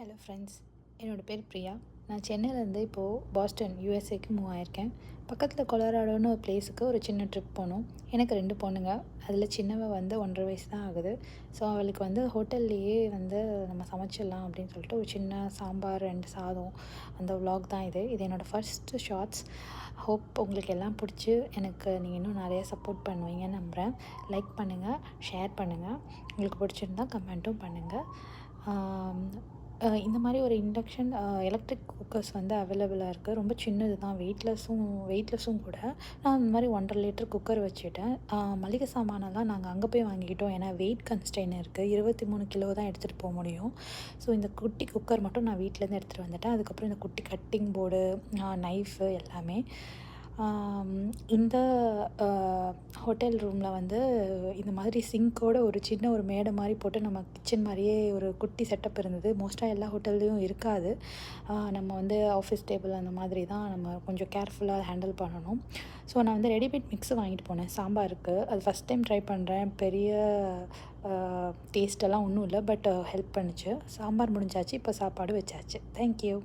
Hello friends, என்னோடய பேர் பிரியா. நான் சென்னையிலேருந்து இப்போது பாஸ்டன் யூஎஸ்ஏக்கு மூவ் ஆயிருக்கேன். பக்கத்தில் கொலராடோன்னு ஒரு பிளேஸுக்கு ஒரு சின்ன ட்ரிப் போனோம். எனக்கு 2 பொண்ணுங்க. அதில் சின்னவ வந்து 1.5 வயசு தான் ஆகுது. ஸோ அவளுக்கு வந்து ஹோட்டல்லையே வந்து நம்ம சமைச்சிடலாம் அப்படின்னு சொல்லிட்டு ஒரு சின்ன சாம்பார் 2 சாதம் அந்த vlog தான் இது. இது என்னோடய ஃபர்ஸ்ட்டு ஷார்ட்ஸ். ஹோப் உங்களுக்கு எல்லாம் பிடிச்சி எனக்கு நீங்கள் இன்னும் நிறைய சப்போர்ட் பண்ணுவீங்கன்னு நம்புகிறேன். லைக் பண்ணுங்கள், ஷேர் பண்ணுங்கள். உங்களுக்கு பிடிச்சிருந்தா கமெண்ட்டும் பண்ணுங்கள். இந்த மாதிரி ஒரு இண்டக்ஷன் எலக்ட்ரிக் குக்கர்ஸ் வந்து அவைலபிளாக இருக்குது. ரொம்ப சின்னது தான், வெயிட்லெஸ்ஸும் கூட. நான் இந்த மாதிரி 1.5 லிட்டர் குக்கர் வச்சுட்டேன். மளிகை சாமானெல்லாம் நாங்கள் அங்கே போய் வாங்கிக்கிட்டோம். ஏன்னா வெயிட் கன்ஸ்ட்ரெயின் இருக்குது. 23 கிலோ தான் எடுத்துகிட்டு போக முடியும். ஸோ இந்த குட்டி குக்கர் மட்டும் நான் வீட்டிலேருந்து எடுத்துகிட்டு வந்துட்டேன். அதுக்கப்புறம் இந்த குட்டி கட்டிங் போர்டு, நைஃபு எல்லாமே. இந்த ஹோட்டல் ரூமில் வந்து இந்த மாதிரி சிங்க்கோட ஒரு சின்ன ஒரு மேடை மாதிரி போட்டு நம்ம கிச்சன் மாதிரியே ஒரு குட்டி செட்டப் இருந்தது. மோஸ்ட்டாக எல்லா ஹோட்டல்லையும் இருக்காது. நம்ம வந்து ஆஃபீஸ் டேபிள் அந்த மாதிரி தான் நம்ம கொஞ்சம் கேர்ஃபுல்லாக ஹேண்டில் பண்ணணும். ஸோ நான் வந்து ரெடிமேட் மிக்ஸு வாங்கிட்டு போனேன் சாம்பாருக்கு. அது ஃபஸ்ட் டைம் ட்ரை பண்ணுறேன். பெரிய டேஸ்ட்டெல்லாம் ஒன்றும் இல்லை, பட் ஹெல்ப் பண்ணுச்சு. சாம்பார் முடிஞ்சாச்சு. இப்போ சாப்பாடு வச்சாச்சு. தேங்க்யூ.